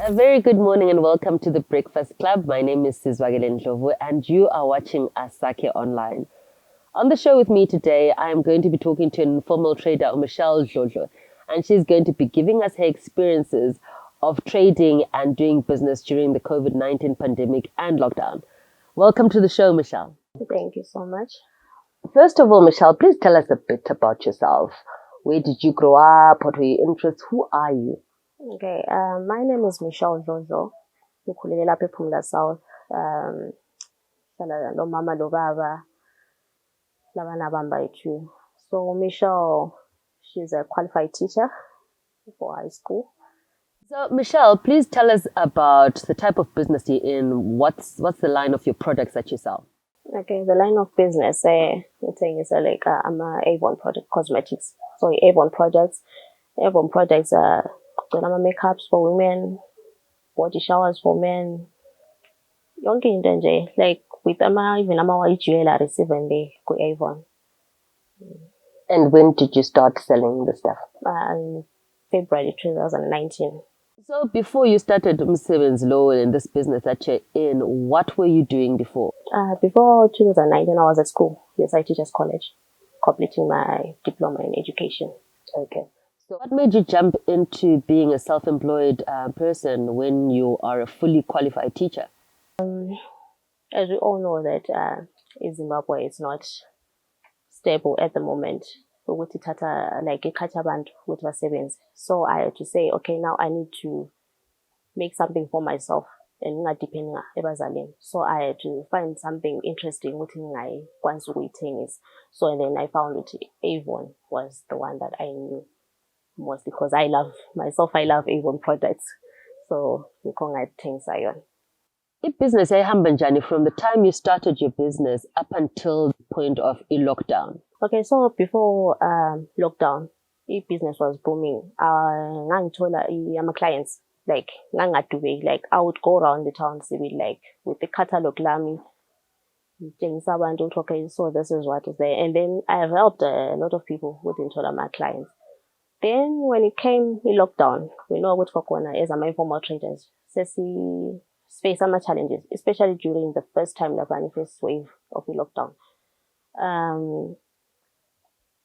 A very good morning and welcome to the Breakfast Club. My name is Sizwakele Ndlovu and you are watching Asake Online. On the show with me today, I am going to be talking to an informal trader, Mitchelle Dhlodhlo, and she's going to be giving us her experiences of trading and doing business during the COVID-19 pandemic and lockdown. Welcome to the show, Mitchelle. Thank you so much. First of all, Mitchelle, please tell us a bit about yourself. Where did you grow up? What were your interests? Who are you? Okay, my name is Mitchelle Dhlodhlo. Ngikhulele lapha ePhumla South. Hlala nomama nobaba labana bethu. So Mitchelle, she's a qualified teacher for high school. So, Mitchelle, please tell us about the type of business you're in. What's the line of your products that you sell? Okay, the line of business, the thing is I'm a Avon product cosmetics. So Avon products makeups for women, body showers for men. Yonke into nje, like with even jewelry even they go Avon. And when did you start selling the stuff? In February 2019. So before you started Umsebenzi Lo in this business that you're in, what were you doing before? Before 2019, I was at school, I Teachers College, completing my diploma in education. Okay. So what made you jump into being a self-employed person when you are a fully qualified teacher? As we all know that in Zimbabwe it's not stable at the moment. With so I had to say, okay, now I need to make something for myself and not depending on ebazalini. So I had to find something interesting within my tennis. So and then I found that Avon was the one that I knew most because I love Avon products. So things iron. Business from the time you started your business up until the point of a lockdown. Okay, so before lockdown, business was booming. My clients, like I would go around the town with the catalog lami. Okay, so this is what is there. And then I have helped a lot of people within my clients. Then when it came the lockdown, we know what for corner as informal traders. Face some challenges, especially during the first time the first wave of the lockdown.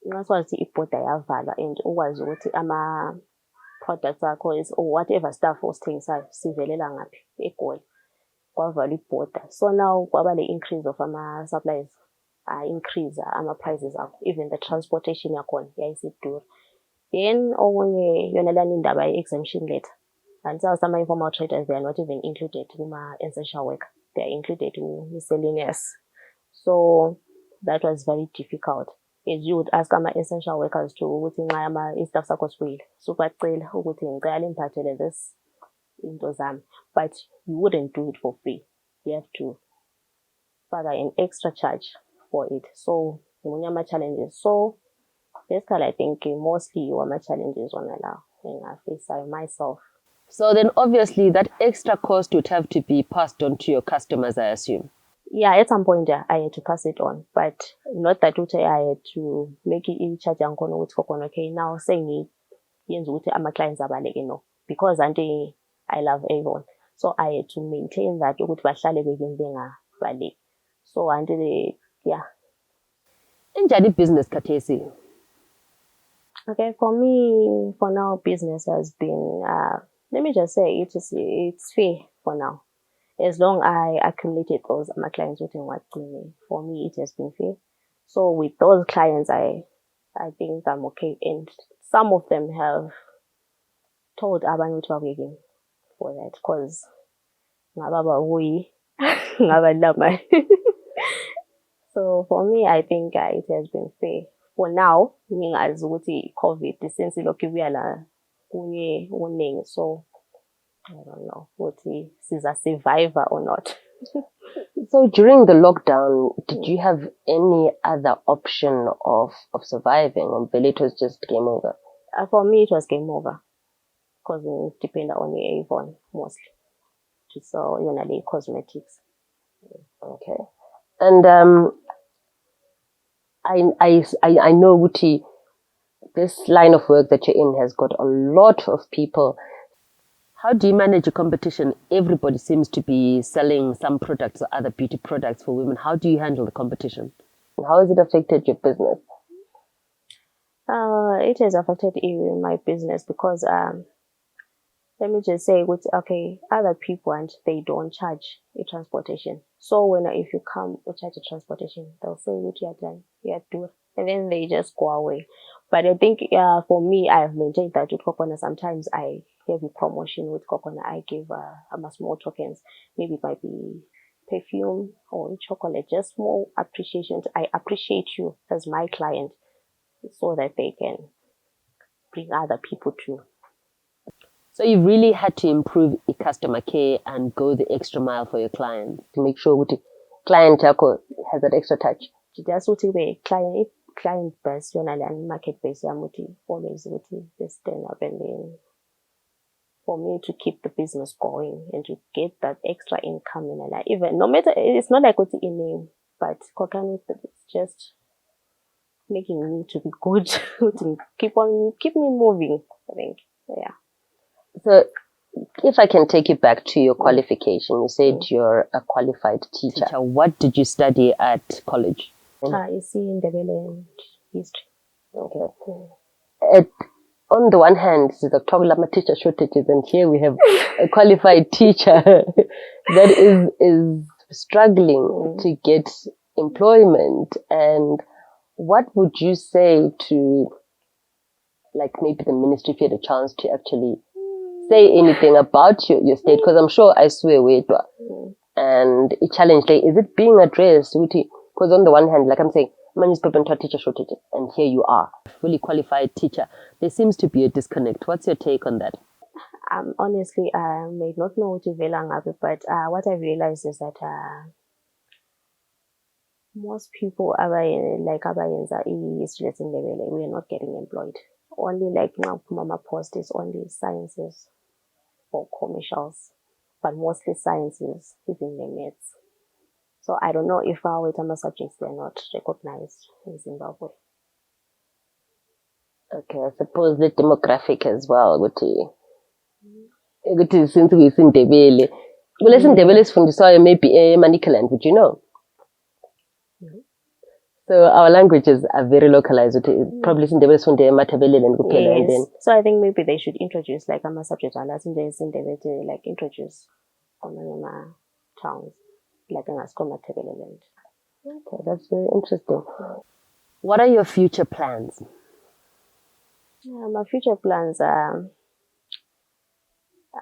Ngakwazi ibhoda yavala and ukwazi ukuthi ama products akho or whatever stuff osithengisayo sivelela ngaphi eGoli kwavala ibhoda. So now kwaba le increase of ama supplies increase ama prices akho, even the transportation yakhona yayisidura. Then okunye yona lana indaba ye-exemption letter. And so some informal traders, they are not even included in my essential worker. They are included in miscellaneous. So that was very difficult. As you would ask my essential workers to stuff so this but you wouldn't do it for free. You have to pay an extra charge for it. So my challenges. So basically I think mostly my challenges on now and I face myself. So then obviously that extra cost would have to be passed on to your customers, I assume. Yeah, at some point I had to pass it on, but not that I had to make it charge okay, now saying my clients are because I love Avon. So I had to maintain that so until yeah. In business Katesi. Okay, for me, for now, business has been let me just say it's fair for now. As long as I accumulated those my clients within what for me it has been fair. So with those clients I think I'm okay. And some of them have told abantu again for that because so for me I think it has been fair. For now, as COVID since so I don't know what is a survivor or not. So during the lockdown, did you have any other option of surviving, or it was just game over? For me, it was game over because it depended on the Avon mostly. So the cosmetics. Okay, and I know Wuti, this line of work that you're in has got a lot of people. How do you manage a competition? Everybody seems to be selling some products or other beauty products for women. How do you handle the competition? How has it affected your business? It has affected even my business because let me just say, with okay, other people and they don't charge a transportation. So when if you come or charge a transportation, they'll say what you are done, you are doing, and then they just go away. But I think for me, I have maintained that with Coconut. Sometimes I have a promotion with Coconut. I give small tokens. Maybe it might be perfume or chocolate, just small appreciation. I appreciate you as my client, so that they can bring other people too. So you really had to improve your customer care and go the extra mile for your clients to make sure the client has that extra touch. Just what we client based and market based, I'm always they stand up, and then for me to keep the business going and to get that extra income in like even no matter it's not like what's in name, but it's just making me to be good to keep me moving, I think. Yeah. So if I can take you back to your qualification, you said you're a qualified teacher. What did you study at college? I see in development history. Okay. On the one hand, this is a talk about teacher shortages, and here we have a qualified teacher that is struggling to get employment. And what would you say to, like, maybe the ministry, if you had a chance to actually say anything about your state? Because I'm sure I swear wait, and a challenge like, is it being addressed? Because on the one hand, like I'm saying, newspaper and teacher shortages, and here you are, fully qualified teacher. There seems to be a disconnect. What's your take on that? Honestly, I may not know what but what I realized is that most people we are not getting employed. Only like Mama Post is only sciences or commercials, but mostly sciences, even the maths. So I don't know if our Wetama subjects they're not recognized in Zimbabwe. Okay, I suppose the demographic as well. Since we're in Ndebele, well, in Ndebele is from the soil, maybe a Manicaland, would you know? So our languages are very localized. Probably in Ndebele is from the Matabele and Gupela, and then. So I think maybe they should introduce like a subject and in Ndebele like introduce on towns like an Matabele land. Okay, that's very interesting. What are your future plans? My future plans are,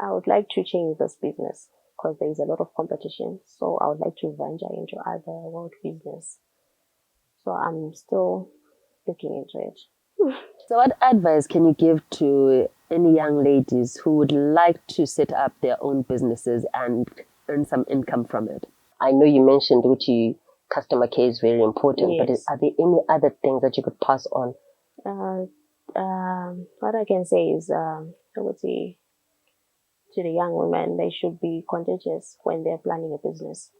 I would like to change this business because there is a lot of competition. So I would like to venture into other world business. So I'm still looking into it. So what advice can you give to any young ladies who would like to set up their own businesses and earn some income from it? I know you mentioned customer care is very important, yes. But are there any other things that you could pass on? What I can say is, I would say to the young women, they should be contagious when they're planning a business.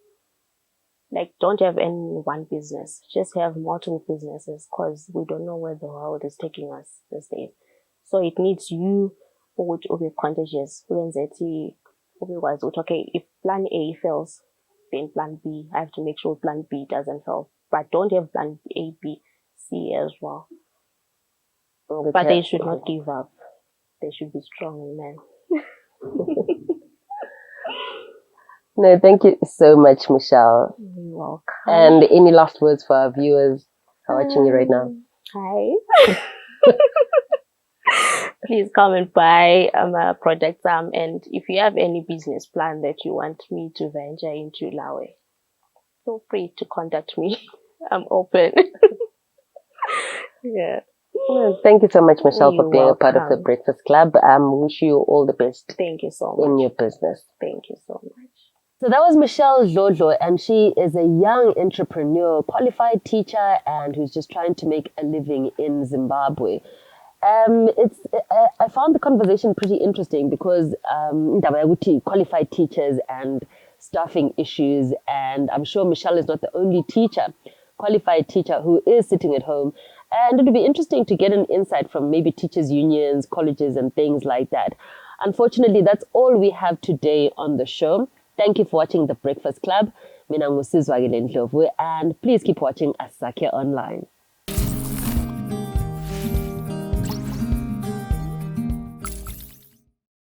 Like, don't have any one business, just have multiple businesses because we don't know where the world is taking us these days. So it needs you who be contagious. Okay, if plan A fails, then plan B. I have to make sure plan B doesn't fail. But don't have plan A, B, C as well. Okay. But they should not give up. They should be strong women. No, thank you so much, Michelle. You're welcome. And any last words for our viewers who are watching you right now? Hi. Please come and buy my products. And if you have any business plan that you want me to venture into Lawe, feel free to contact me. I'm open. Yeah. Well, thank you so much, Michelle, for being a part of the Breakfast Club. Wish you all the best. Thank you so much. In your business. Thank you so much. So that was Mitchelle Dhlodhlo, and she is a young entrepreneur, qualified teacher, and who's just trying to make a living in Zimbabwe. I found the conversation pretty interesting because qualified teachers and staffing issues, and I'm sure Michelle is not the only qualified teacher who is sitting at home. And it would be interesting to get an insight from maybe teachers' unions, colleges, and things like that. Unfortunately, that's all we have today on the show. Thank you for watching The Breakfast Club. Mina ngu Sizwakele Ndlovu, and please keep watching Asake Online.